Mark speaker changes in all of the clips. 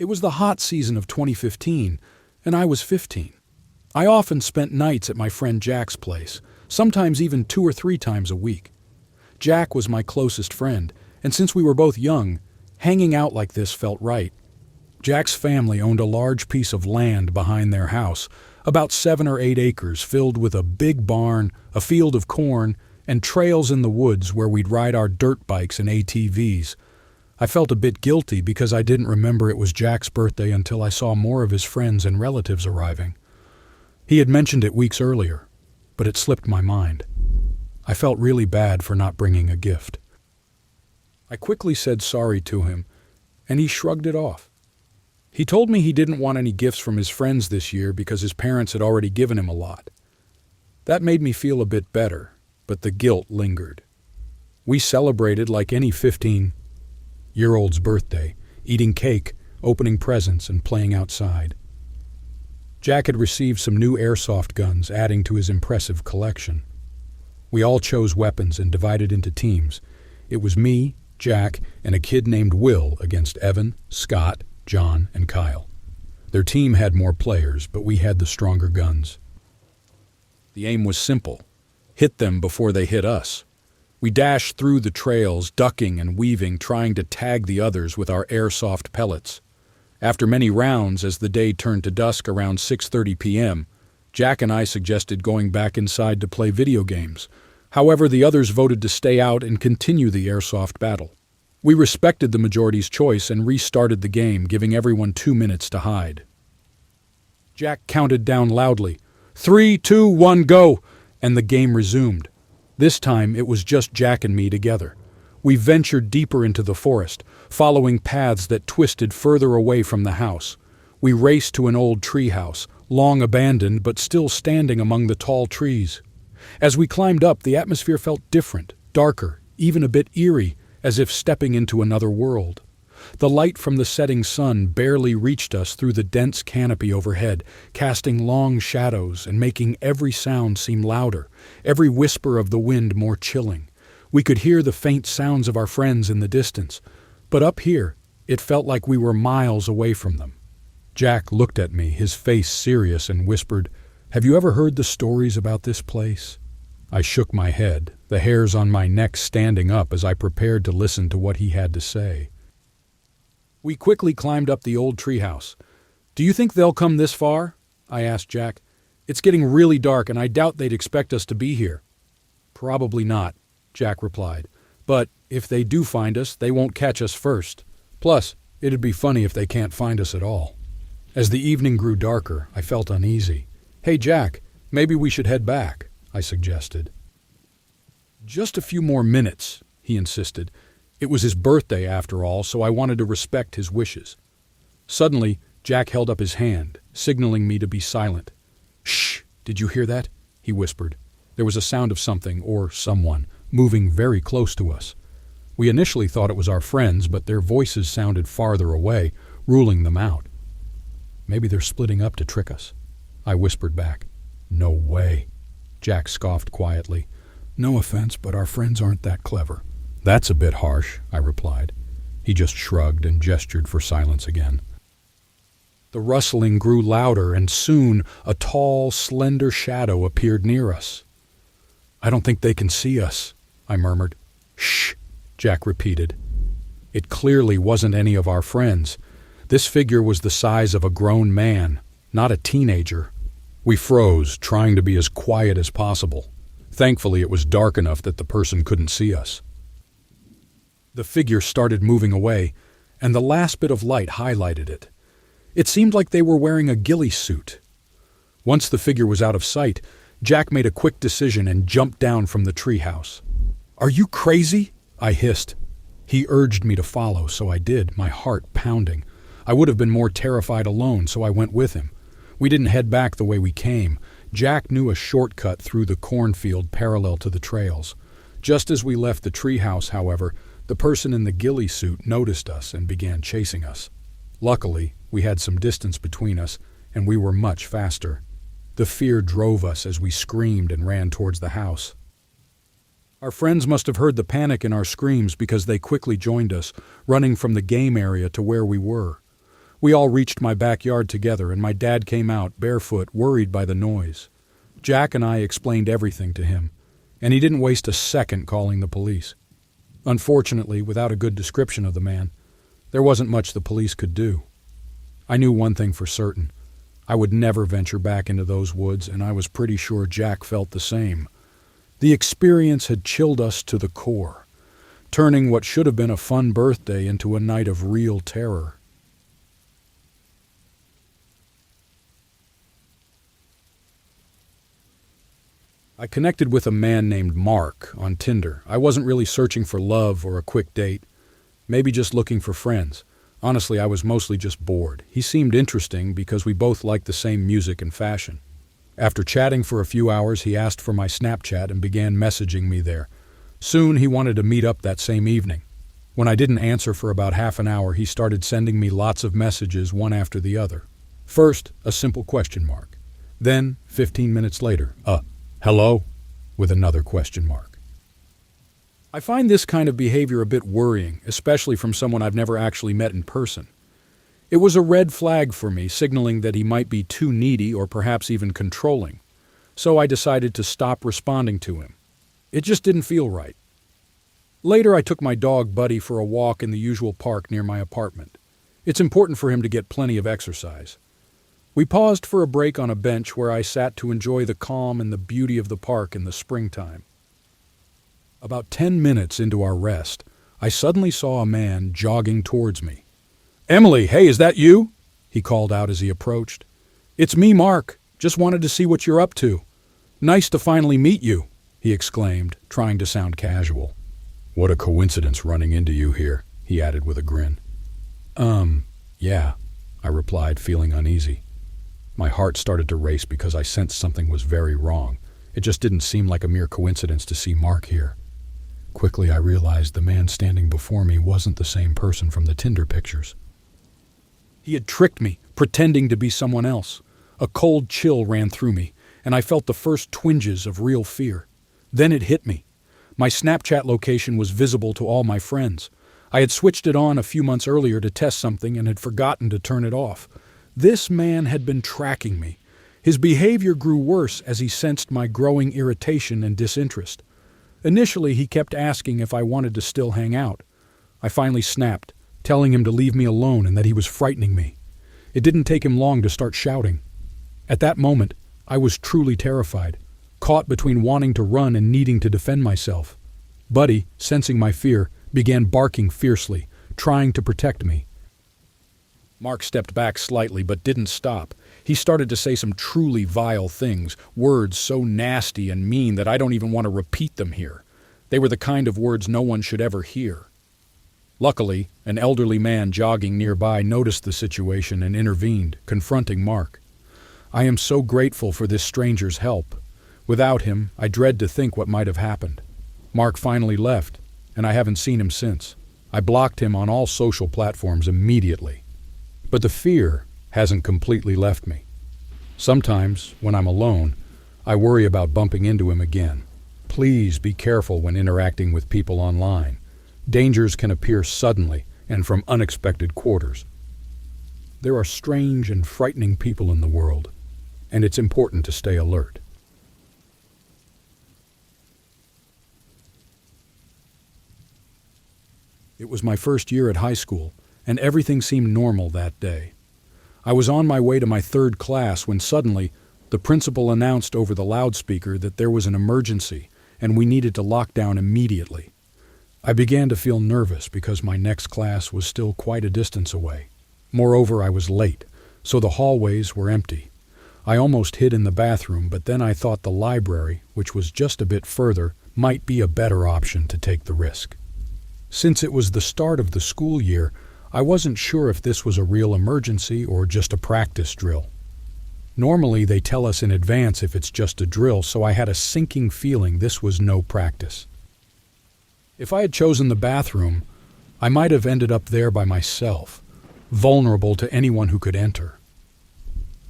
Speaker 1: It was the hot season of 2015, and I was 15. I often spent nights at my friend Jack's place, sometimes even 2 or 3 times a week. Jack was my closest friend, and since we were both young, hanging out like this felt right. Jack's family owned a large piece of land behind their house, about 7 or 8 acres, filled with a big barn, a field of corn, and trails in the woods where we'd ride our dirt bikes and ATVs. I felt a bit guilty because I didn't remember it was Jack's birthday until I saw more of his friends and relatives arriving. He had mentioned it weeks earlier, but it slipped my mind. I felt really bad for not bringing a gift. I quickly said sorry to him, and he shrugged it off. He told me he didn't want any gifts from his friends this year because his parents had already given him a lot. That made me feel a bit better, but the guilt lingered. We celebrated like any 15-year-old's birthday, eating cake, opening presents, and playing outside. Jack had received some new airsoft guns, adding to his impressive collection. We all chose weapons and divided into teams. It was me, Jack, and a kid named Will against Evan, Scott, John, and Kyle. Their team had more players, but we had the stronger guns. The aim was simple: hit them before they hit us. We dashed through the trails, ducking and weaving, trying to tag the others with our airsoft pellets. After many rounds, as the day turned to dusk around 6:30 p.m., Jack and I suggested going back inside to play video games. However, the others voted to stay out and continue the airsoft battle. We respected the majority's choice and restarted the game, giving everyone 2 minutes to hide. Jack counted down loudly, 3, 2, 1, go, and the game resumed. This time it was just Jack and me together. We ventured deeper into the forest, following paths that twisted further away from the house. We raced to an old treehouse, long abandoned but still standing among the tall trees. As we climbed up, the atmosphere felt different, darker, even a bit eerie, as if stepping into another world. The light from the setting sun barely reached us through the dense canopy overhead, casting long shadows and making every sound seem louder, every whisper of the wind more chilling. We could hear the faint sounds of our friends in the distance, but up here, it felt like we were miles away from them. Jack looked at me, his face serious, and whispered, "Have you ever heard the stories about this place?" I shook my head, the hairs on my neck standing up as I prepared to listen to what he had to say. We quickly climbed up the old treehouse. "Do you think they'll come this far?" I asked Jack. "It's getting really dark, and I doubt they'd expect us to be here." "Probably not," Jack replied. "But if they do find us, they won't catch us first. Plus, it'd be funny if they can't find us at all." As the evening grew darker, I felt uneasy. "Hey, Jack, maybe we should head back," I suggested. "Just a few more minutes," he insisted. It was his birthday, after all, so I wanted to respect his wishes. Suddenly, Jack held up his hand, signaling me to be silent. "Shh! Did you hear that?" he whispered. There was a sound of something, or someone, moving very close to us. We initially thought it was our friends, but their voices sounded farther away, ruling them out. "Maybe they're splitting up to trick us," I whispered back. "No way," Jack scoffed quietly. "No offense, but our friends aren't that clever." "That's a bit harsh," I replied. He just shrugged and gestured for silence again. The rustling grew louder, and soon a tall, slender shadow appeared near us. "I don't think they can see us," I murmured. "Shh," Jack repeated. It clearly wasn't any of our friends. This figure was the size of a grown man, not a teenager. We froze, trying to be as quiet as possible. Thankfully, it was dark enough that the person couldn't see us. The figure started moving away, and the last bit of light highlighted it. It seemed like they were wearing a ghillie suit. Once the figure was out of sight, Jack made a quick decision and jumped down from the treehouse. "Are you crazy?" I hissed. He urged me to follow, so I did, my heart pounding. I would have been more terrified alone, so I went with him. We didn't head back the way we came. Jack knew a shortcut through the cornfield parallel to the trails. Just as we left the treehouse, however, the person in the ghillie suit noticed us and began chasing us. Luckily, we had some distance between us, and we were much faster. The fear drove us as we screamed and ran towards the house. Our friends must have heard the panic in our screams because they quickly joined us, running from the game area to where we were. We all reached my backyard together, and my dad came out, barefoot, worried by the noise. Jack and I explained everything to him, and he didn't waste a second calling the police. Unfortunately, without a good description of the man, there wasn't much the police could do. I knew one thing for certain. I would never venture back into those woods, and I was pretty sure Jack felt the same. The experience had chilled us to the core, turning what should have been a fun birthday into a night of real terror. I connected with a man named Mark on Tinder. I wasn't really searching for love or a quick date, maybe just looking for friends. Honestly, I was mostly just bored. He seemed interesting because we both liked the same music and fashion. After chatting for a few hours, he asked for my Snapchat and began messaging me there. Soon he wanted to meet up that same evening. When I didn't answer for about half an hour, he started sending me lots of messages, one after the other. First, a simple question mark. Then, 15 minutes later, hello? With another question mark. I find this kind of behavior a bit worrying, especially from someone I've never actually met in person. It was a red flag for me, signaling that he might be too needy or perhaps even controlling. So I decided to stop responding to him. It just didn't feel right. Later, I took my dog Buddy for a walk in the usual park near my apartment. It's important for him to get plenty of exercise. We paused for a break on a bench where I sat to enjoy the calm and the beauty of the park in the springtime. About 10 minutes into our rest, I suddenly saw a man jogging towards me. "Emily, hey, is that you?" he called out as he approached. "It's me, Mark. Just wanted to see what you're up to. Nice to finally meet you," he exclaimed, trying to sound casual. "What a coincidence running into you here," he added with a grin. Yeah," I replied, feeling uneasy. My heart started to race because I sensed something was very wrong. It just didn't seem like a mere coincidence to see Mark here. Quickly, I realized the man standing before me wasn't the same person from the Tinder pictures. He had tricked me, pretending to be someone else. A cold chill ran through me, and I felt the first twinges of real fear. Then it hit me. My Snapchat location was visible to all my friends. I had switched it on a few months earlier to test something and had forgotten to turn it off. This man had been tracking me. His behavior grew worse as he sensed my growing irritation and disinterest. Initially, he kept asking if I wanted to still hang out. I finally snapped, telling him to leave me alone and that he was frightening me. It didn't take him long to start shouting. At that moment, I was truly terrified, caught between wanting to run and needing to defend myself. Buddy, sensing my fear, began barking fiercely, trying to protect me. Mark stepped back slightly but didn't stop. He started to say some truly vile things, words so nasty and mean that I don't even want to repeat them here. They were the kind of words no one should ever hear. Luckily, an elderly man jogging nearby noticed the situation and intervened, confronting Mark. I am so grateful for this stranger's help. Without him, I dread to think what might have happened. Mark finally left, and I haven't seen him since. I blocked him on all social platforms immediately. But the fear hasn't completely left me. Sometimes, when I'm alone, I worry about bumping into him again. Please be careful when interacting with people online. Dangers can appear suddenly and from unexpected quarters. There are strange and frightening people in the world, and it's important to stay alert. It was my first year at high school, and everything seemed normal that day. I was on my way to my third class when suddenly the principal announced over the loudspeaker that there was an emergency and we needed to lock down immediately. I began to feel nervous because my next class was still quite a distance away. Moreover, I was late, so the hallways were empty. I almost hid in the bathroom, but then I thought the library, which was just a bit further, might be a better option to take the risk. Since it was the start of the school year, I wasn't sure if this was a real emergency or just a practice drill. Normally, they tell us in advance if it's just a drill, so I had a sinking feeling this was no practice. If I had chosen the bathroom, I might have ended up there by myself, vulnerable to anyone who could enter.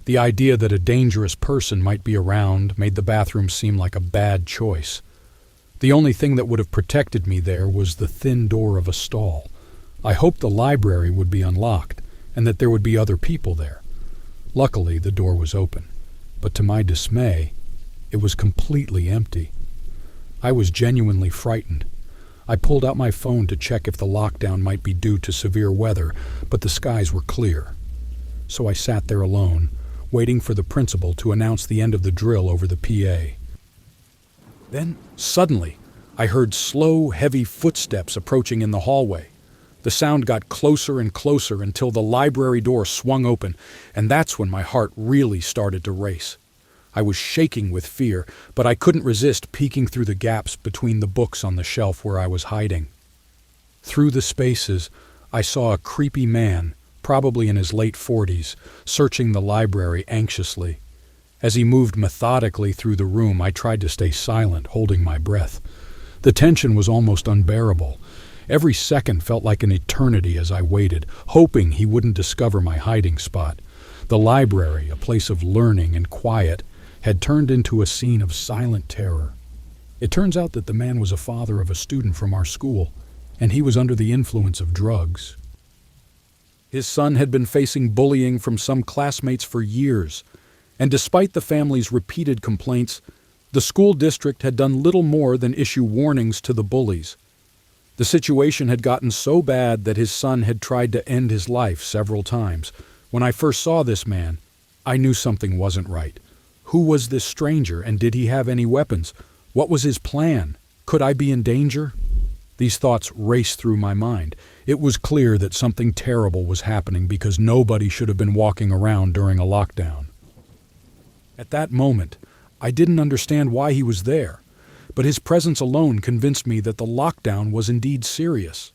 Speaker 1: The idea that a dangerous person might be around made the bathroom seem like a bad choice. The only thing that would have protected me there was the thin door of a stall. I hoped the library would be unlocked, and that there would be other people there. Luckily, the door was open, but to my dismay, it was completely empty. I was genuinely frightened. I pulled out my phone to check if the lockdown might be due to severe weather, but the skies were clear. So I sat there alone, waiting for the principal to announce the end of the drill over the PA. Then, suddenly, I heard slow, heavy footsteps approaching in the hallway. The sound got closer and closer until the library door swung open, and that's when my heart really started to race. I was shaking with fear, but I couldn't resist peeking through the gaps between the books on the shelf where I was hiding. Through the spaces, I saw a creepy man, probably in his late 40s, searching the library anxiously. As he moved methodically through the room, I tried to stay silent, holding my breath. The tension was almost unbearable. Every second felt like an eternity as I waited, hoping he wouldn't discover my hiding spot. The library, a place of learning and quiet, had turned into a scene of silent terror. It turns out that the man was a father of a student from our school, and he was under the influence of drugs. His son had been facing bullying from some classmates for years, and despite the family's repeated complaints, the school district had done little more than issue warnings to the bullies. The situation had gotten so bad that his son had tried to end his life several times. When I first saw this man, I knew something wasn't right. Who was this stranger, and did he have any weapons? What was his plan? Could I be in danger? These thoughts raced through my mind. It was clear that something terrible was happening because nobody should have been walking around during a lockdown. At that moment, I didn't understand why he was there, but his presence alone convinced me that the lockdown was indeed serious.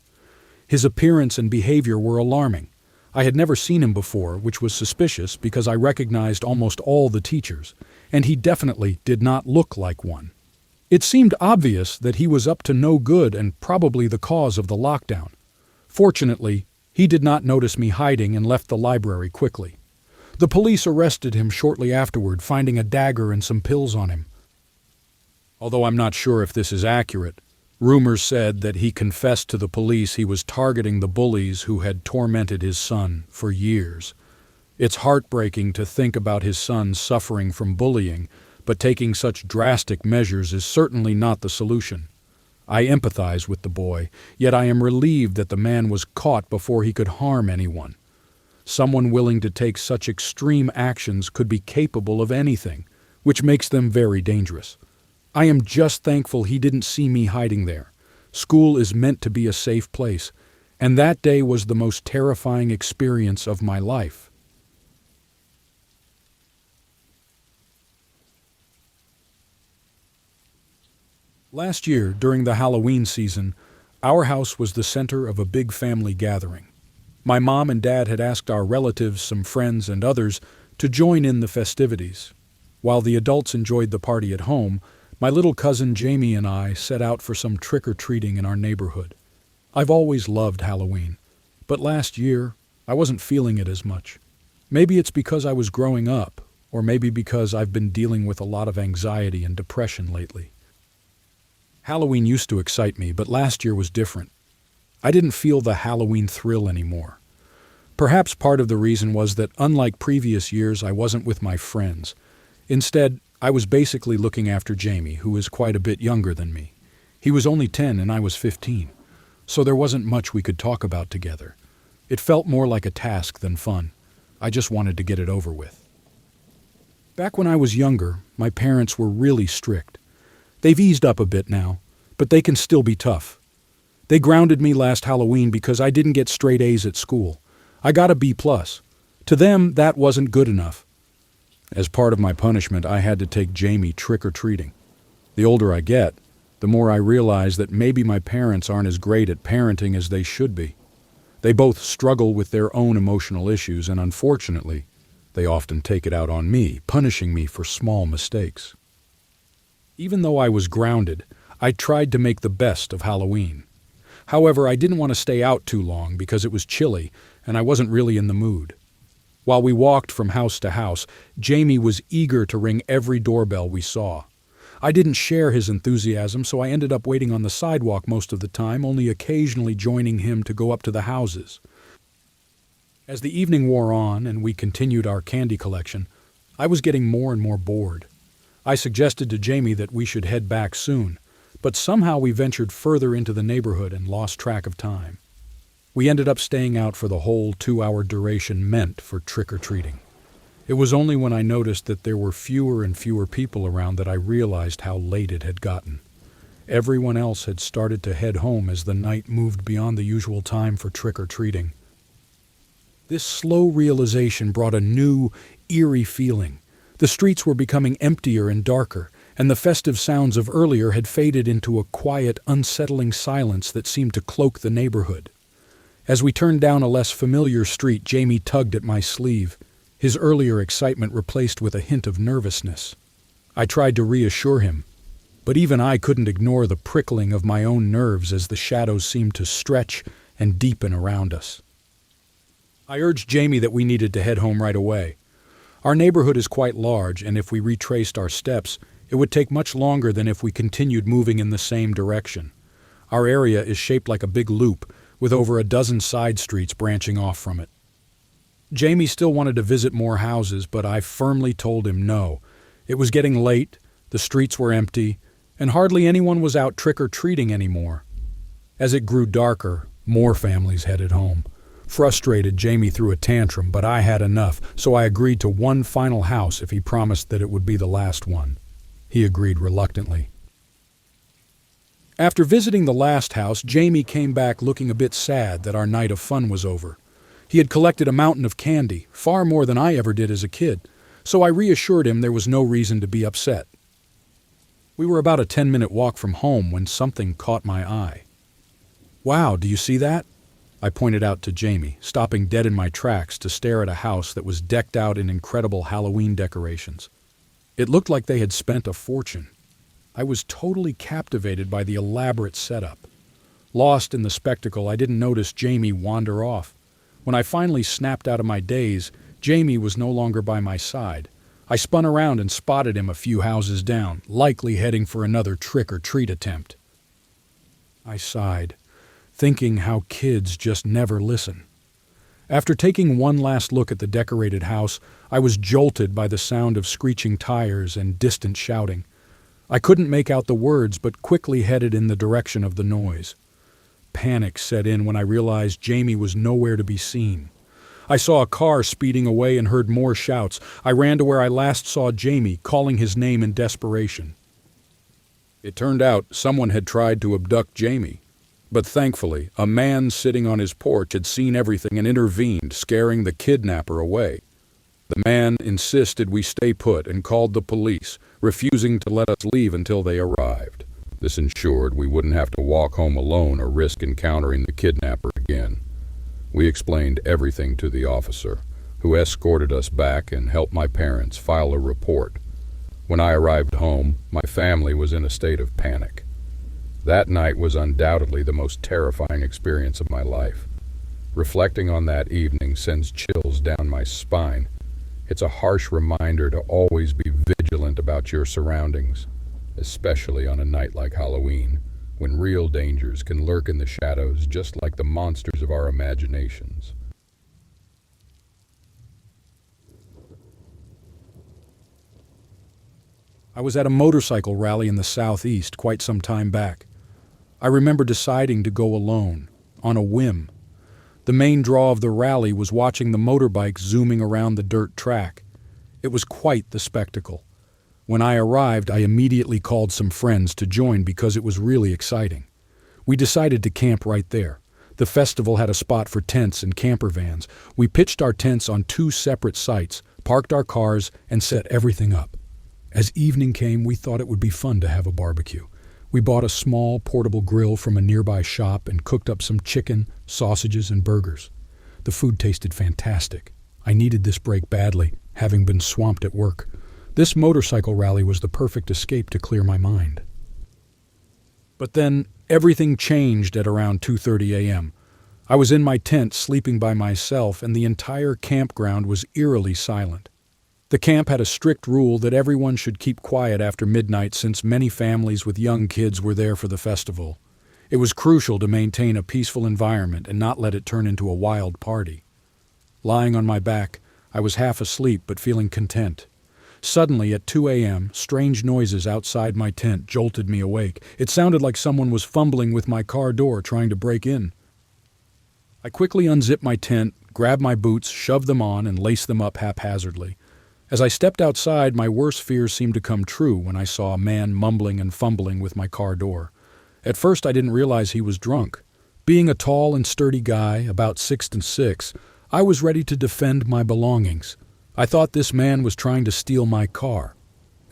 Speaker 1: His appearance and behavior were alarming. I had never seen him before, which was suspicious because I recognized almost all the teachers, and he definitely did not look like one. It seemed obvious that he was up to no good and probably the cause of the lockdown. Fortunately, he did not notice me hiding and left the library quickly. The police arrested him shortly afterward, finding a dagger and some pills on him. Although I'm not sure if this is accurate, rumors said that he confessed to the police he was targeting the bullies who had tormented his son for years. It's heartbreaking to think about his son suffering from bullying, but taking such drastic measures is certainly not the solution. I empathize with the boy, yet I am relieved that the man was caught before he could harm anyone. Someone willing to take such extreme actions could be capable of anything, which makes them very dangerous. I am just thankful he didn't see me hiding there. School is meant to be a safe place, and that day was the most terrifying experience of my life. Last year, during the Halloween season, our house was the center of a big family gathering. My mom and dad had asked our relatives, some friends, and others to join in the festivities. While the adults enjoyed the party at home, my little cousin Jamie and I set out for some trick-or-treating in our neighborhood. I've always loved Halloween, but last year I wasn't feeling it as much. Maybe it's because I was growing up, or maybe because I've been dealing with a lot of anxiety and depression lately. Halloween used to excite me, but last year was different. I didn't feel the Halloween thrill anymore. Perhaps part of the reason was that, unlike previous years, I wasn't with my friends. Instead, I was basically looking after Jamie, who is quite a bit younger than me. He was only 10 and I was 15, so there wasn't much we could talk about together. It felt more like a task than fun. I just wanted to get it over with. Back when I was younger, my parents were really strict. They've eased up a bit now, but they can still be tough. They grounded me last Halloween because I didn't get straight A's at school. I got a B+. To them, that wasn't good enough. As part of my punishment, I had to take Jamie trick-or-treating. The older I get, the more I realize that maybe my parents aren't as great at parenting as they should be. They both struggle with their own emotional issues, and unfortunately, they often take it out on me, punishing me for small mistakes. Even though I was grounded, I tried to make the best of Halloween. However, I didn't want to stay out too long because it was chilly and I wasn't really in the mood. While we walked from house to house, Jamie was eager to ring every doorbell we saw. I didn't share his enthusiasm, so I ended up waiting on the sidewalk most of the time, only occasionally joining him to go up to the houses. As the evening wore on and we continued our candy collection, I was getting more and more bored. I suggested to Jamie that we should head back soon, but somehow we ventured further into the neighborhood and lost track of time. We ended up staying out for the whole 2-hour duration meant for trick-or-treating. It was only when I noticed that there were fewer and fewer people around that I realized how late it had gotten. Everyone else had started to head home as the night moved beyond the usual time for trick-or-treating. This slow realization brought a new, eerie feeling. The streets were becoming emptier and darker, and the festive sounds of earlier had faded into a quiet, unsettling silence that seemed to cloak the neighborhood. As we turned down a less familiar street, Jamie tugged at my sleeve, his earlier excitement replaced with a hint of nervousness. I tried to reassure him, but even I couldn't ignore the prickling of my own nerves as the shadows seemed to stretch and deepen around us. I urged Jamie that we needed to head home right away. Our neighborhood is quite large, and if we retraced our steps, it would take much longer than if we continued moving in the same direction. Our area is shaped like a big loop, with over a dozen side streets branching off from it. Jamie still wanted to visit more houses, but I firmly told him no. It was getting late, the streets were empty, and hardly anyone was out trick-or-treating anymore. As it grew darker, more families headed home. Frustrated, Jamie threw a tantrum, but I had enough, so I agreed to one final house if he promised that it would be the last one. He agreed reluctantly. After visiting the last house, Jamie came back looking a bit sad that our night of fun was over. He had collected a mountain of candy, far more than I ever did as a kid, so I reassured him there was no reason to be upset. We were about a 10-minute walk from home when something caught my eye. "Wow, do you see that?" I pointed out to Jamie, stopping dead in my tracks to stare at a house that was decked out in incredible Halloween decorations. It looked like they had spent a fortune. I was totally captivated by the elaborate setup. Lost in the spectacle, I didn't notice Jamie wander off. When I finally snapped out of my daze, Jamie was no longer by my side. I spun around and spotted him a few houses down, likely heading for another trick-or-treat attempt. I sighed, thinking how kids just never listen. After taking one last look at the decorated house, I was jolted by the sound of screeching tires and distant shouting. I couldn't make out the words, but quickly headed in the direction of the noise. Panic set in when I realized Jamie was nowhere to be seen. I saw a car speeding away and heard more shouts. I ran to where I last saw Jamie, calling his name in desperation. It turned out someone had tried to abduct Jamie. But thankfully, a man sitting on his porch had seen everything and intervened, scaring the kidnapper away. The man insisted we stay put and called the police, refusing to let us leave until they arrived. This ensured we wouldn't have to walk home alone or risk encountering the kidnapper again. We explained everything to the officer, who escorted us back and helped my parents file a report. When I arrived home, my family was in a state of panic. That night was undoubtedly the most terrifying experience of my life. Reflecting on that evening sends chills down my spine. It's a harsh reminder to always be vigilant about your surroundings, especially on a night like Halloween, when real dangers can lurk in the shadows just like the monsters of our imaginations. I was at a motorcycle rally in the southeast quite some time back. I remember deciding to go alone, on a whim. The main draw of the rally was watching the motorbikes zooming around the dirt track. It was quite the spectacle. When I arrived, I immediately called some friends to join because it was really exciting. We decided to camp right there. The festival had a spot for tents and camper vans. We pitched our tents on 2 separate sites, parked our cars, and set everything up. As evening came, we thought it would be fun to have a barbecue. We bought a small portable grill from a nearby shop and cooked up some chicken, sausages, and burgers. The food tasted fantastic. I needed this break badly, having been swamped at work. This motorcycle rally was the perfect escape to clear my mind. But then, everything changed at around 2:30 a.m. I was in my tent sleeping by myself, and the entire campground was eerily silent. The camp had a strict rule that everyone should keep quiet after midnight since many families with young kids were there for the festival. It was crucial to maintain a peaceful environment and not let it turn into a wild party. Lying on my back, I was half asleep but feeling content. Suddenly, at 2 a.m., strange noises outside my tent jolted me awake. It sounded like someone was fumbling with my car door trying to break in. I quickly unzipped my tent, grabbed my boots, shoved them on, and laced them up haphazardly. As I stepped outside, my worst fears seemed to come true when I saw a man mumbling and fumbling with my car door. At first, I didn't realize he was drunk. Being a tall and sturdy guy, about 6'6", I was ready to defend my belongings. I thought this man was trying to steal my car.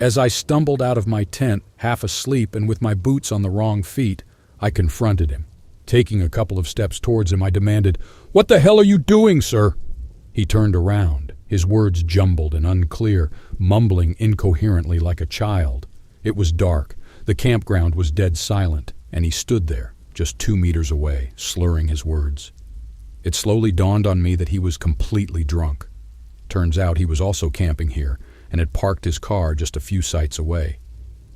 Speaker 1: As I stumbled out of my tent, half asleep and with my boots on the wrong feet, I confronted him. Taking a couple of steps towards him, I demanded, "What the hell are you doing, sir?" He turned around, his words jumbled and unclear, mumbling incoherently like a child. It was dark, the campground was dead silent, and he stood there, just 2 meters away, slurring his words. It slowly dawned on me that he was completely drunk. Turns out he was also camping here and had parked his car just a few sites away.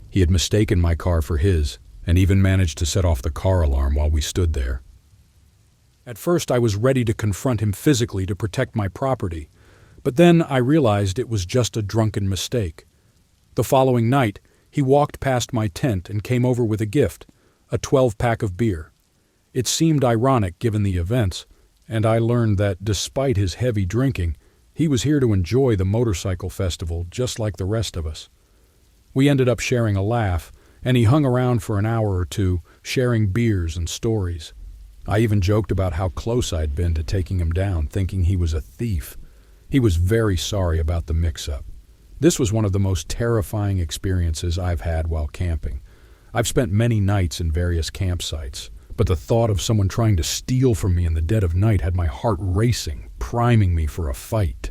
Speaker 1: He had mistaken my car for his and even managed to set off the car alarm while we stood there. At first I was ready to confront him physically to protect my property, but then I realized it was just a drunken mistake. The following night, he walked past my tent and came over with a gift, a 12-pack of beer. It seemed ironic given the events, and I learned that despite his heavy drinking, he was here to enjoy the motorcycle festival just like the rest of us. We ended up sharing a laugh, and he hung around for an hour or two, sharing beers and stories. I even joked about how close I'd been to taking him down, thinking he was a thief. He was very sorry about the mix-up. This was one of the most terrifying experiences I've had while camping. I've spent many nights in various campsites, but the thought of someone trying to steal from me in the dead of night had my heart racing, priming me for a fight.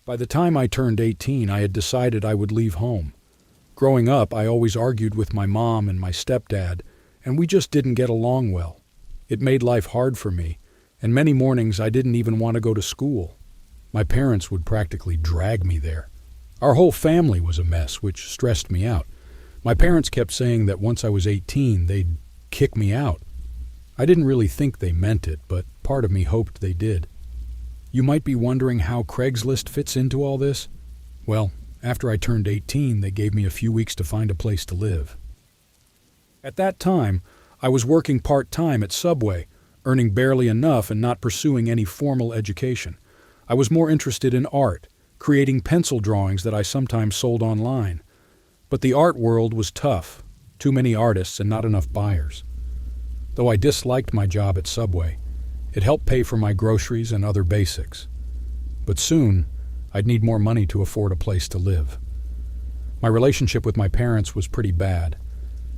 Speaker 1: By the time I turned 18, I had decided I would leave home. Growing up, I always argued with my mom and my stepdad, and we just didn't get along well. It made life hard for me, and many mornings I didn't even want to go to school. My parents would practically drag me there. Our whole family was a mess, which stressed me out. My parents kept saying that once I was 18, they'd kick me out. I didn't really think they meant it, but part of me hoped they did. You might be wondering how Craigslist fits into all this? Well, after I turned 18, they gave me a few weeks to find a place to live. At that time, I was working part-time at Subway, earning barely enough and not pursuing any formal education. I was more interested in art, creating pencil drawings that I sometimes sold online. But the art world was tough, too many artists and not enough buyers. Though I disliked my job at Subway, it helped pay for my groceries and other basics. But soon, I'd need more money to afford a place to live. My relationship with my parents was pretty bad,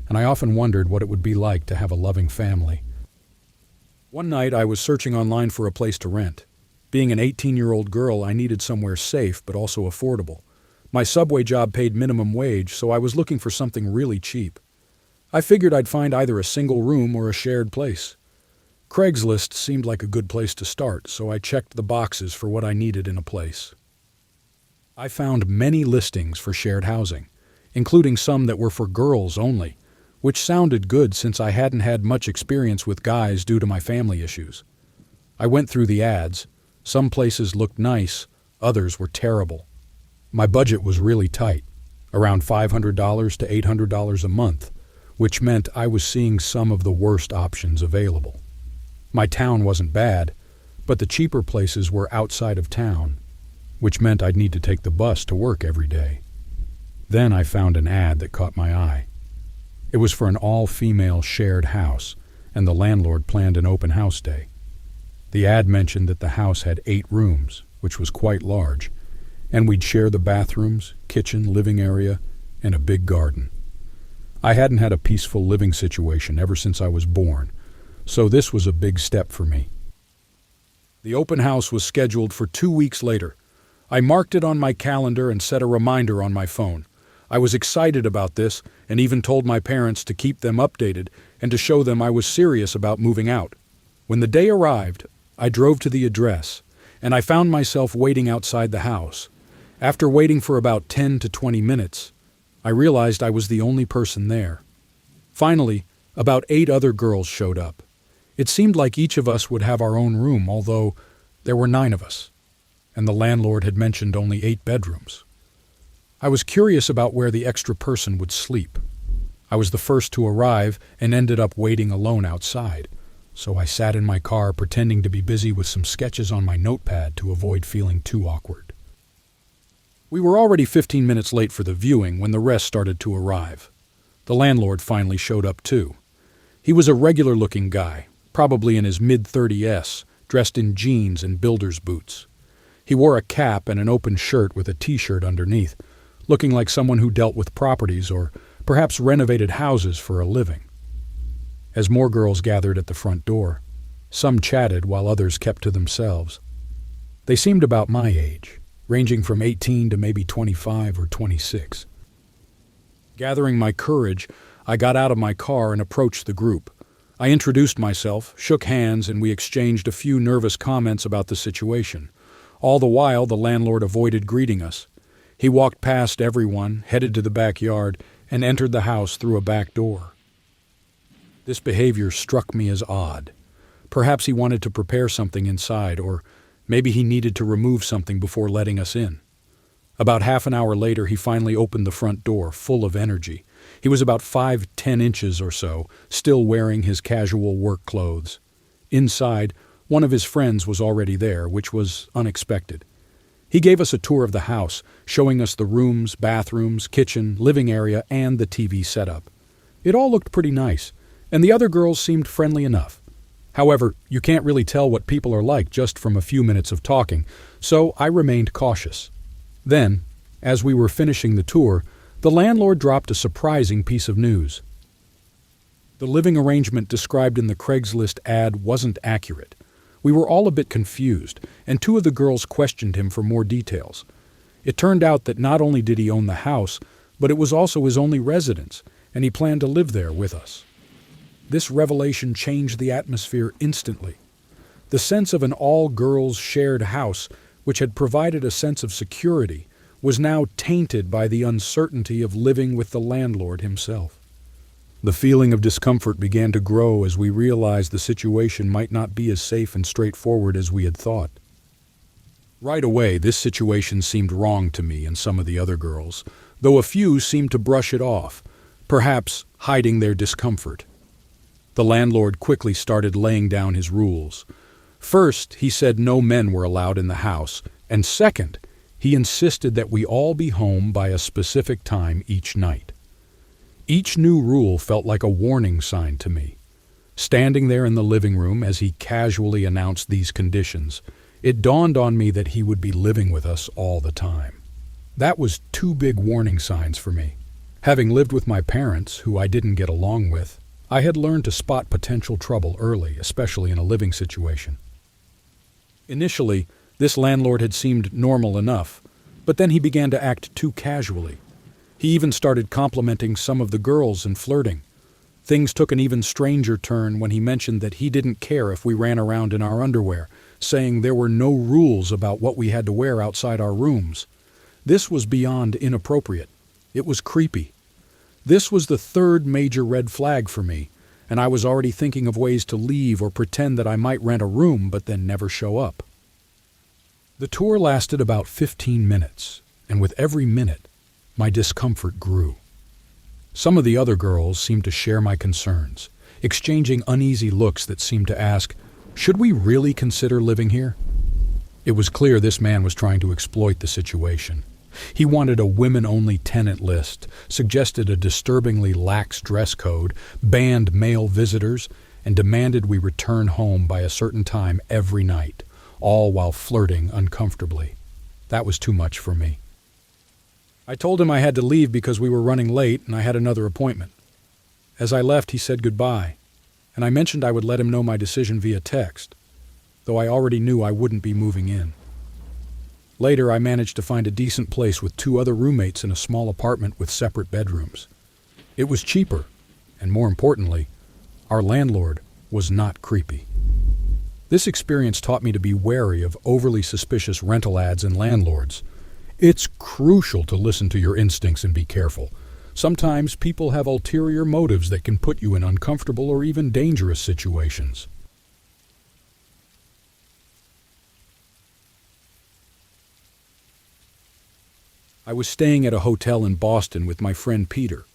Speaker 1: and I often wondered what it would be like to have a loving family. One night, I was searching online for a place to rent. Being an 18-year-old girl, I needed somewhere safe but also affordable. My Subway job paid minimum wage, so I was looking for something really cheap. I figured I'd find either a single room or a shared place. Craigslist seemed like a good place to start, so I checked the boxes for what I needed in a place. I found many listings for shared housing, including some that were for girls only, which sounded good since I hadn't had much experience with guys due to my family issues. I went through the ads. Some places looked nice, others were terrible. My budget was really tight, around $500 to $800 a month, which meant I was seeing some of the worst options available. My town wasn't bad, but the cheaper places were outside of town, which meant I'd need to take the bus to work every day. Then I found an ad that caught my eye. It was for an all-female shared house, and the landlord planned an open house day. The ad mentioned that the house had 8 rooms, which was quite large, and we'd share the bathrooms, kitchen, living area, and a big garden. I hadn't had a peaceful living situation ever since I was born, so this was a big step for me. The open house was scheduled for 2 weeks later. I marked it on my calendar and set a reminder on my phone. I was excited about this and even told my parents to keep them updated and to show them I was serious about moving out. When the day arrived, I drove to the address, and I found myself waiting outside the house. After waiting for about 10 to 20 minutes, I realized I was the only person there. Finally, About 8 other girls showed up. It seemed like each of us would have our own room, although there were 9 of us, and the landlord had mentioned only 8 bedrooms. I was curious about where the extra person would sleep. I was the first to arrive and ended up waiting alone outside, so I sat in my car pretending to be busy with some sketches on my notepad to avoid feeling too awkward. We were already 15 minutes late for the viewing when the rest started to arrive. The landlord finally showed up too. He was a regular-looking guy, probably in his mid-30s, dressed in jeans and builder's boots. He wore a cap and an open shirt with a t-shirt underneath, looking like someone who dealt with properties or perhaps renovated houses for a living. As more girls gathered at the front door, some chatted while others kept to themselves. They seemed about my age, ranging from 18 to maybe 25 or 26. Gathering my courage, I got out of my car and approached the group. I introduced myself, shook hands, and we exchanged a few nervous comments about the situation. All the while, the landlord avoided greeting us. He walked past everyone, headed to the backyard, and entered the house through a back door. This behavior struck me as odd. Perhaps he wanted to prepare something inside, or maybe he needed to remove something before letting us in. About half an hour later, he finally opened the front door, full of energy. He was about 5'10" inches or so, still wearing his casual work clothes. Inside, one of his friends was already there, which was unexpected. He gave us a tour of the house, showing us the rooms, bathrooms, kitchen, living area, and the TV setup. It all looked pretty nice, and the other girls seemed friendly enough. However, you can't really tell what people are like just from a few minutes of talking, so I remained cautious. Then, as we were finishing the tour, the landlord dropped a surprising piece of news. The living arrangement described in the Craigslist ad wasn't accurate. We were all a bit confused, and 2 of the girls questioned him for more details. It turned out that not only did he own the house, but it was also his only residence, and he planned to live there with us. This revelation changed the atmosphere instantly. The sense of an all-girls shared house, which had provided a sense of security, was now tainted by the uncertainty of living with the landlord himself. The feeling of discomfort began to grow as we realized the situation might not be as safe and straightforward as we had thought. Right away, this situation seemed wrong to me and some of the other girls, though a few seemed to brush it off, perhaps hiding their discomfort. The landlord quickly started laying down his rules. First, he said no men were allowed in the house, and second, he insisted that we all be home by a specific time each night. Each new rule felt like a warning sign to me. Standing there in the living room as he casually announced these conditions, it dawned on me that he would be living with us all the time. That was 2 big warning signs for me. Having lived with my parents, who I didn't get along with, I had learned to spot potential trouble early, especially in a living situation. Initially, this landlord had seemed normal enough, but then he began to act too casually. He even started complimenting some of the girls and flirting. Things took an even stranger turn when he mentioned that he didn't care if we ran around in our underwear, saying there were no rules about what we had to wear outside our rooms. This was beyond inappropriate. It was creepy. This was the 3rd major red flag for me, and I was already thinking of ways to leave or pretend that I might rent a room but then never show up. The tour lasted about 15 minutes, and with every minute, my discomfort grew. Some of the other girls seemed to share my concerns, exchanging uneasy looks that seemed to ask, should we really consider living here? It was clear this man was trying to exploit the situation. He wanted a women-only tenant list, suggested a disturbingly lax dress code, banned male visitors, and demanded we return home by a certain time every night, all while flirting uncomfortably. That was too much for me. I told him I had to leave because we were running late and I had another appointment. As I left, he said goodbye, and I mentioned I would let him know my decision via text, though I already knew I wouldn't be moving in. Later, I managed to find a decent place with 2 other roommates in a small apartment with separate bedrooms. It was cheaper, and more importantly, our landlord was not creepy. This experience taught me to be wary of overly suspicious rental ads and landlords. It's crucial to listen to your instincts and be careful. Sometimes people have ulterior motives that can put you in uncomfortable or even dangerous situations. I was staying at a hotel in Boston with my friend Peter.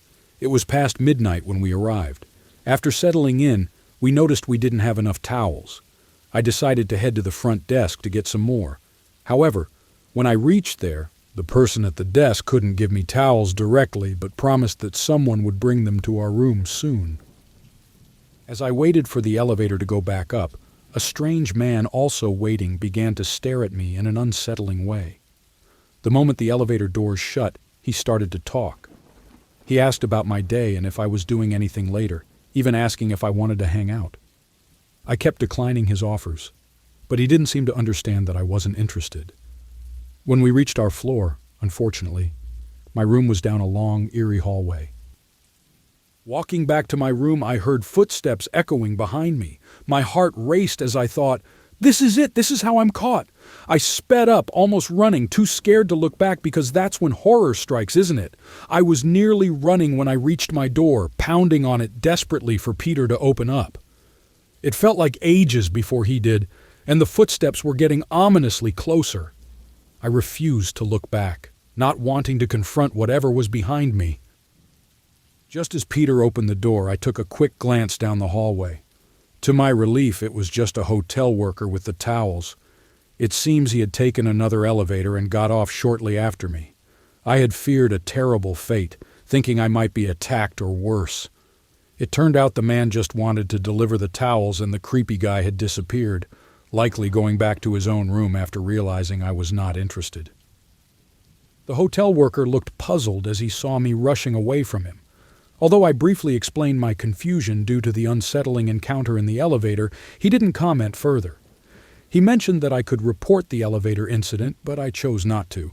Speaker 1: It was past midnight when we arrived. After settling in, we noticed we didn't have enough towels. I decided to head to the front desk to get some more. However, when I reached there, the person at the desk couldn't give me towels directly but promised that someone would bring them to our room soon. As I waited for the elevator to go back up, a strange man also waiting began to stare at me in an unsettling way. The moment the elevator doors shut, he started to talk. He asked about my day and if I was doing anything later, even asking if I wanted to hang out. I kept declining his offers, but he didn't seem to understand that I wasn't interested. When we reached our floor, unfortunately, my room was down a long, eerie hallway. Walking back to my room, I heard footsteps echoing behind me. My heart raced as I thought, "This is it, this is how I'm caught." I sped up, almost running, too scared to look back because that's when horror strikes, isn't it? I was nearly running when I reached my door, pounding on it desperately for Peter to open up. It felt like ages before he did, and the footsteps were getting ominously closer. I refused to look back, not wanting to confront whatever was behind me. Just as Peter opened the door, I took a quick glance down the hallway. To my relief, it was just a hotel worker with the towels. It seems he had taken another elevator and got off shortly after me. I had feared a terrible fate, thinking I might be attacked or worse. It turned out the man just wanted to deliver the towels and the creepy guy had disappeared, likely going back to his own room after realizing I was not interested. The hotel worker looked puzzled as he saw me rushing away from him. Although I briefly explained my confusion due to the unsettling encounter in the elevator, he didn't comment further. He mentioned that I could report the elevator incident, but I chose not to.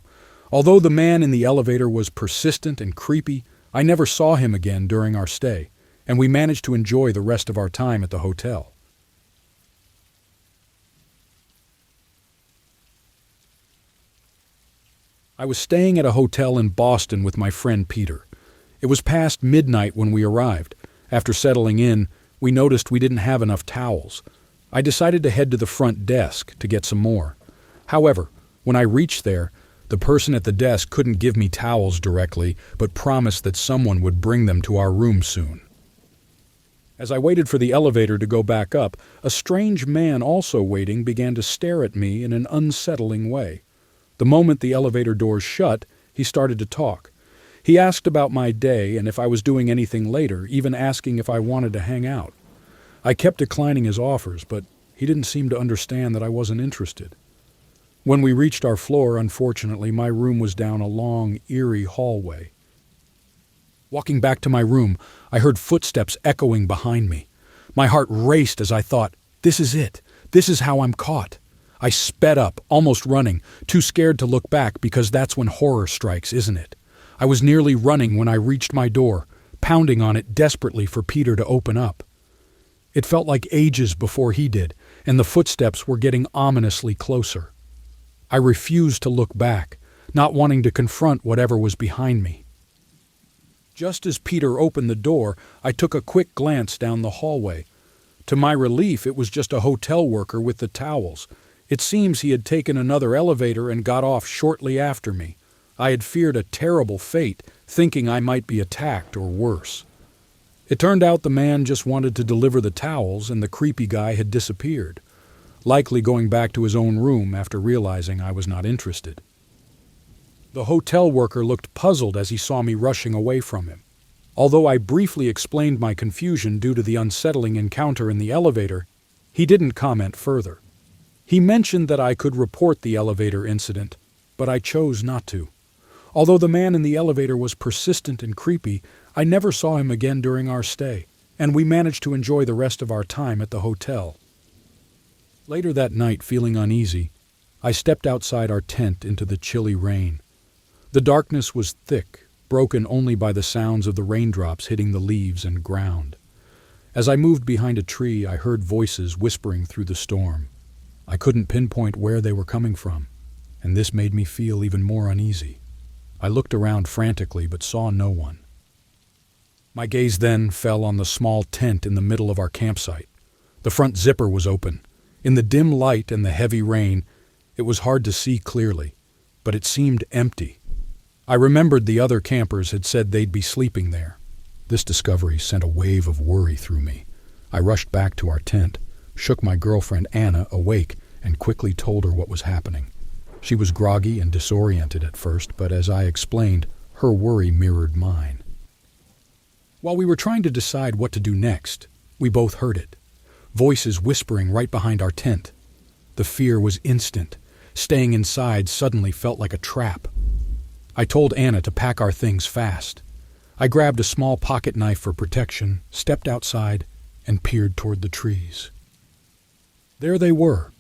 Speaker 1: Although the man in the elevator was persistent and creepy, I never saw him again during our stay, and we managed to enjoy the rest of our time at the hotel. I was staying at a hotel in Boston with my friend Peter. It was past midnight when we arrived. After settling in, we noticed we didn't have enough towels. I decided to head to the front desk to get some more. However, when I reached there, the person at the desk couldn't give me towels directly, but promised that someone would bring them to our room soon. As I waited for the elevator to go back up, a strange man also waiting began to stare at me in an unsettling way. The moment the elevator doors shut, he started to talk. He asked about my day and if I was doing anything later, even asking if I wanted to hang out. I kept declining his offers, but he didn't seem to understand that I wasn't interested. When we reached our floor, unfortunately, my room was down a long, eerie hallway. Walking back to my room, I heard footsteps echoing behind me. My heart raced as I thought, "This is it. This is how I'm caught." I sped up, almost running, too scared to look back because that's when horror strikes, isn't it? I was nearly running when I reached my door, pounding on it desperately for Peter to open up. It felt like ages before he did, and the footsteps were getting ominously closer. I refused to look back, not wanting to confront whatever was behind me. Just as Peter opened the door, I took a quick glance down the hallway. To my relief, it was just a hotel worker with the towels. It seems he had taken another elevator and got off shortly after me. I had feared a terrible fate, thinking I might be attacked or worse. It turned out the man just wanted to deliver the towels and the creepy guy had disappeared, likely going back to his own room after realizing I was not interested. The hotel worker looked puzzled as he saw me rushing away from him. Although I briefly explained my confusion due to the unsettling encounter in the elevator, he didn't comment further. He mentioned that I could report the elevator incident, but I chose not to. Although the man in the elevator was persistent and creepy, I never saw him again during our stay, and we managed to enjoy the rest of our time at the hotel. Later that night, feeling uneasy, I stepped outside our tent into the chilly rain. The darkness was thick, broken only by the sounds of the raindrops hitting the leaves and ground. As I moved behind a tree, I heard voices whispering through the storm. I couldn't pinpoint where they were coming from, and this made me feel even more uneasy. I looked around frantically but saw no one. My gaze then fell on the small tent in the middle of our campsite. The front zipper was open. In the dim light and the heavy rain, it was hard to see clearly, but it seemed empty. I remembered the other campers had said they'd be sleeping there. This discovery sent a wave of worry through me. I rushed back to our tent, shook my girlfriend Anna awake, and quickly told her what was happening. She was groggy and disoriented at first, but as I explained, her worry mirrored mine. While we were trying to decide what to do next, we both heard it. Voices whispering right behind our tent. The fear was instant. Staying inside suddenly felt like a trap. I told Anna to pack our things fast. I grabbed a small pocket knife for protection, stepped outside, and peered toward the trees. There they were,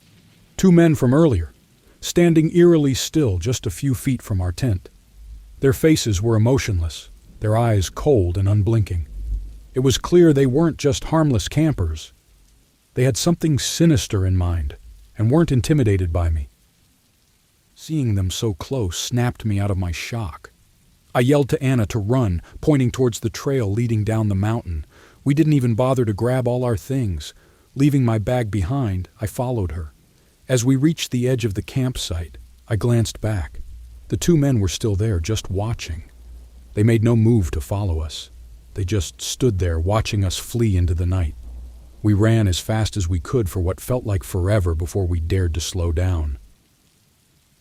Speaker 1: 2 men from earlier, standing eerily still just a few feet from our tent. Their faces were emotionless, their eyes cold and unblinking. It was clear they weren't just harmless campers. They had something sinister in mind and weren't intimidated by me. Seeing them so close snapped me out of my shock. I yelled to Anna to run, pointing towards the trail leading down the mountain. We didn't even bother to grab all our things. Leaving my bag behind, I followed her. As we reached the edge of the campsite, I glanced back. The 2 men were still there, just watching. They made no move to follow us. They just stood there, watching us flee into the night. We ran as fast as we could for what felt like forever before we dared to slow down.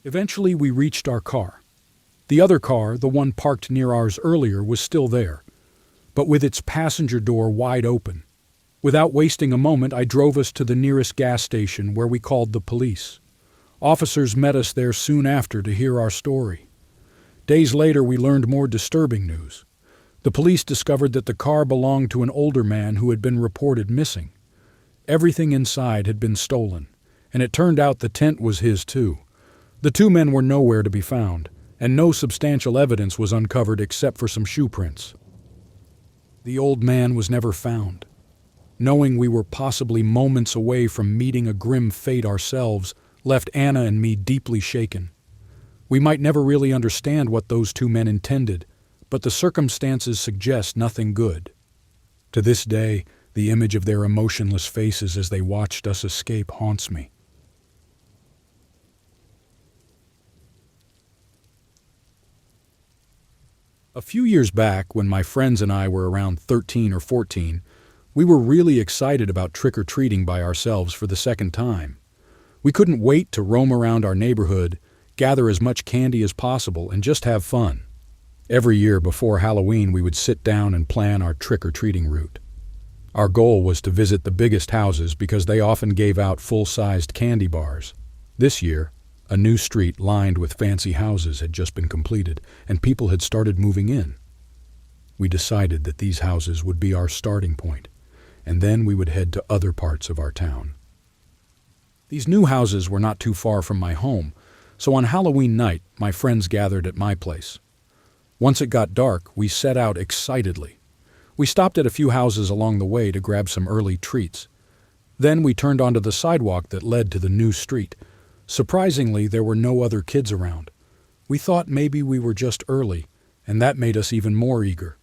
Speaker 1: Eventually, we reached our car. The other car, the one parked near ours earlier, was still there, but with its passenger door wide open. Without wasting a moment, I drove us to the nearest gas station where we called the police. Officers met us there soon after to hear our story. Days later, we learned more disturbing news. The police discovered that the car belonged to an older man who had been reported missing. Everything inside had been stolen, and it turned out the tent was his too. The 2 men were nowhere to be found, and no substantial evidence was uncovered except for some shoe prints. The old man was never found. Knowing we were possibly moments away from meeting a grim fate ourselves left Anna and me deeply shaken. We might never really understand what those 2 men intended, but the circumstances suggest nothing good. To this day, the image of their emotionless faces as they watched us escape haunts me. A few years back, when my friends and I were around 13 or 14, we were really excited about trick-or-treating by ourselves for the second time. We couldn't wait to roam around our neighborhood, gather as much candy as possible, and just have fun. Every year before Halloween, we would sit down and plan our trick-or-treating route. Our goal was to visit the biggest houses because they often gave out full-sized candy bars. This year, a new street lined with fancy houses had just been completed, and people had started moving in. We decided that these houses would be our starting point, and then we would head to other parts of our town. These new houses were not too far from my home, so on Halloween night, my friends gathered at my place. Once it got dark, we set out excitedly. We stopped at a few houses along the way to grab some early treats. Then we turned onto the sidewalk that led to the new street. Surprisingly, there were no other kids around. We thought maybe we were just early, and that made us even more eager.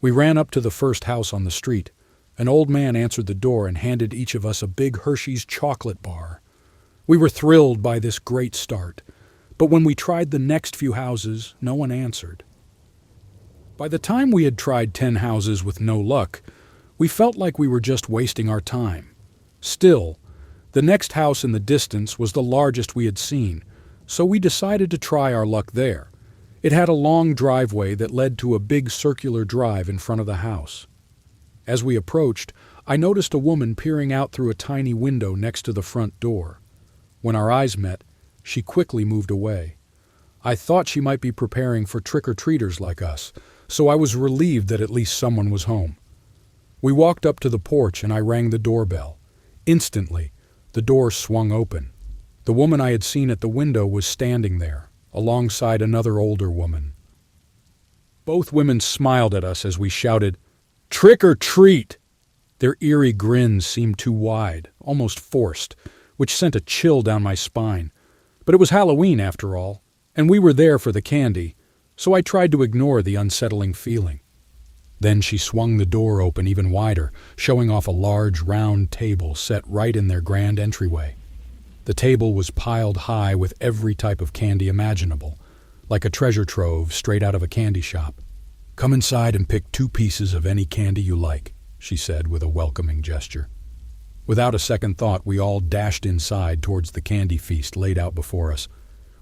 Speaker 1: We ran up to the first house on the street. An old man answered the door and handed each of us a big Hershey's chocolate bar. We were thrilled by this great start, but when we tried the next few houses, no one answered. By the time we had tried 10 houses with no luck, we felt like we were just wasting our time. Still, the next house in the distance was the largest we had seen, so we decided to try our luck there. It had a long driveway that led to a big circular drive in front of the house. As we approached, I noticed a woman peering out through a tiny window next to the front door. When our eyes met, she quickly moved away. I thought she might be preparing for trick-or-treaters like us, so I was relieved that at least someone was home. We walked up to the porch and I rang the doorbell. Instantly, the door swung open. The woman I had seen at the window was standing there, alongside another older woman. Both women smiled at us as we shouted, "Trick or treat!" Their eerie grins seemed too wide, almost forced, which sent a chill down my spine. But it was Halloween after all, and we were there for the candy, so I tried to ignore the unsettling feeling. Then she swung the door open even wider, showing off a large, round table set right in their grand entryway. The table was piled high with every type of candy imaginable, like a treasure trove straight out of a candy shop. "Come inside and pick 2 pieces of any candy you like," she said with a welcoming gesture. Without a second thought, we all dashed inside towards the candy feast laid out before us.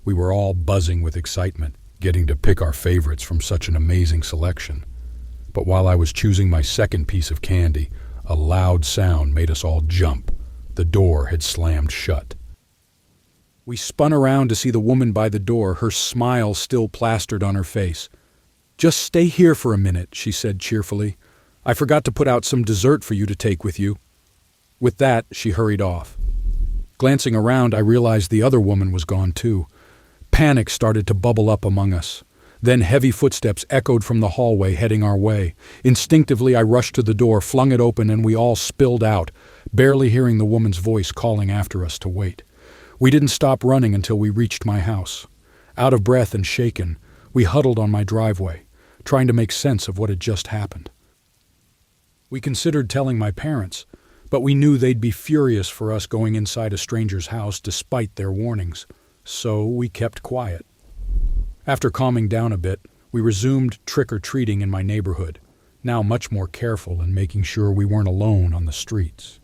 Speaker 1: We were all buzzing with excitement, getting to pick our favorites from such an amazing selection. But while I was choosing my second piece of candy, a loud sound made us all jump. The door had slammed shut. We spun around to see the woman by the door, her smile still plastered on her face. "Just stay here for a minute," she said cheerfully. "I forgot to put out some dessert for you to take with you." With that, she hurried off. Glancing around, I realized the other woman was gone too. Panic started to bubble up among us. Then heavy footsteps echoed from the hallway heading our way. Instinctively, I rushed to the door, flung it open, and we all spilled out, barely hearing the woman's voice calling after us to wait. We didn't stop running until we reached my house. Out of breath and shaken, we huddled on my driveway, trying to make sense of what had just happened. We considered telling my parents, but we knew they'd be furious for us going inside a stranger's house despite their warnings, so we kept quiet. After calming down a bit, we resumed trick-or-treating in my neighborhood, now much more careful and making sure we weren't alone on the streets.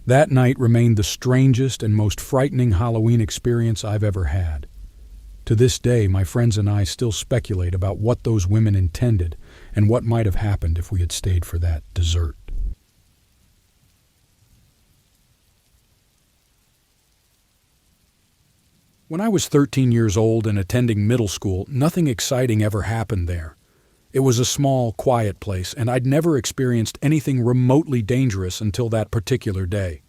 Speaker 1: That night remained the strangest and most frightening Halloween experience I've ever had. To this day, my friends and I still speculate about what those women intended and what might have happened if we had stayed for that dessert. When I was 13 years old and attending middle school, nothing exciting ever happened there. It was a small, quiet place, and I'd never experienced anything remotely dangerous until that particular day.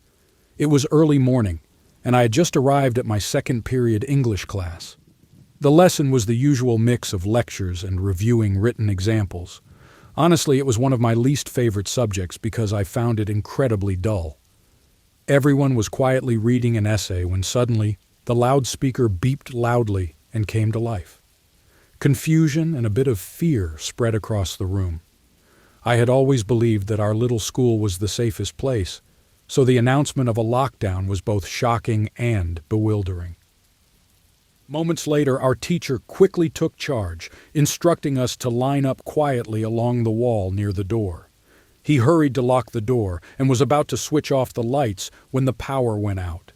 Speaker 1: It was early morning, and I had just arrived at my second period English class. The lesson was the usual mix of lectures and reviewing written examples. Honestly, it was one of my least favorite subjects because I found it incredibly dull. Everyone was quietly reading an essay when suddenly the loudspeaker beeped loudly and came to life. Confusion and a bit of fear spread across the room. I had always believed that our little school was the safest place, so the announcement of a lockdown was both shocking and bewildering. Moments later, our teacher quickly took charge, instructing us to line up quietly along the wall near the door. He hurried to lock the door and was about to switch off the lights when the power went out.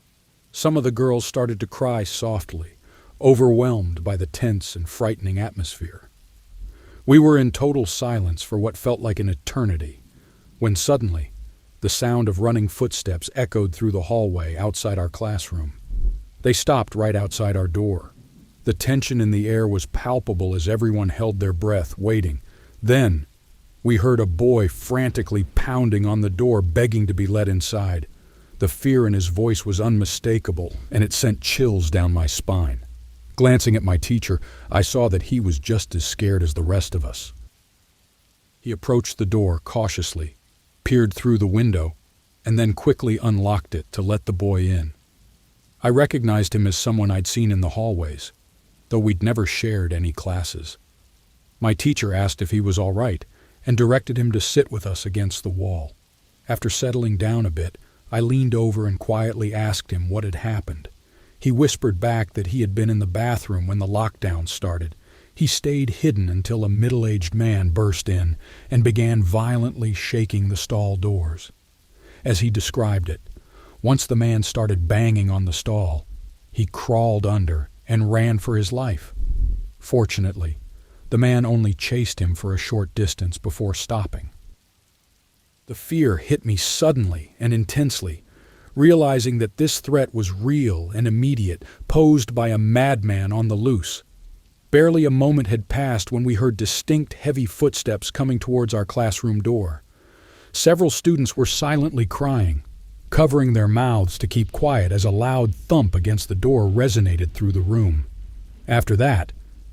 Speaker 1: Some of the girls started to cry softly, overwhelmed by the tense and frightening atmosphere. We were in total silence for what felt like an eternity, when suddenly the sound of running footsteps echoed through the hallway outside our classroom. They stopped right outside our door. The tension in the air was palpable as everyone held their breath, waiting. Then we heard a boy frantically pounding on the door, begging to be let inside. The fear in his voice was unmistakable, and it sent chills down my spine. Glancing at my teacher, I saw that he was just as scared as the rest of us. He approached the door cautiously, peered through the window, and then quickly unlocked it to let the boy in. I recognized him as someone I'd seen in the hallways, though we'd never shared any classes. My teacher asked if he was all right and directed him to sit with us against the wall. After settling down a bit, I leaned over and quietly asked him what had happened. He whispered back that he had been in the bathroom when the lockdown started. He stayed hidden until a middle-aged man burst in and began violently shaking the stall doors. As he described it, once the man started banging on the stall, he crawled under and ran for his life. Fortunately, the man only chased him for a short distance before stopping. The fear hit me suddenly and intensely, realizing that this threat was real and immediate, posed by a madman on the loose. Barely a moment had passed when we heard distinct, heavy footsteps coming towards our classroom door. Several students were silently crying, covering their mouths to keep quiet as a loud thump against the door resonated through the room. After that,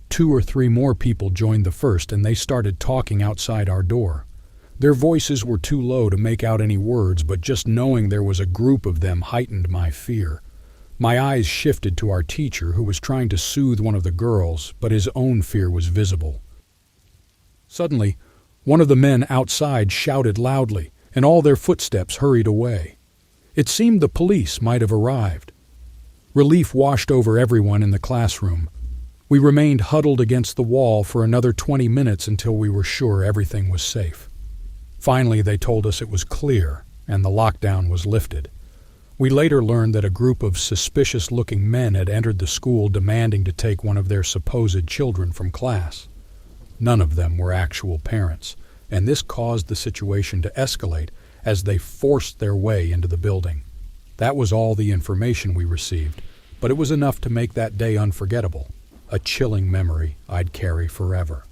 Speaker 1: 2 or 3 more people joined the first, and they started talking outside our door. Their voices were too low to make out any words, but just knowing there was a group of them heightened my fear. My eyes shifted to our teacher, who was trying to soothe one of the girls, but his own fear was visible. Suddenly, One of the men outside shouted loudly, and all their footsteps hurried away. It seemed the police might have arrived. Relief washed over everyone in the classroom. We remained huddled against the wall for another 20 minutes until we were sure everything was safe. Finally, they told us it was clear, and the lockdown was lifted. We later learned that a group of suspicious-looking men had entered the school demanding to take one of their supposed children from class. None of them were actual parents, and this caused the situation to escalate as they forced their way into the building. That was all the information we received, but it was enough to make that day unforgettable, a chilling memory I'd carry forever.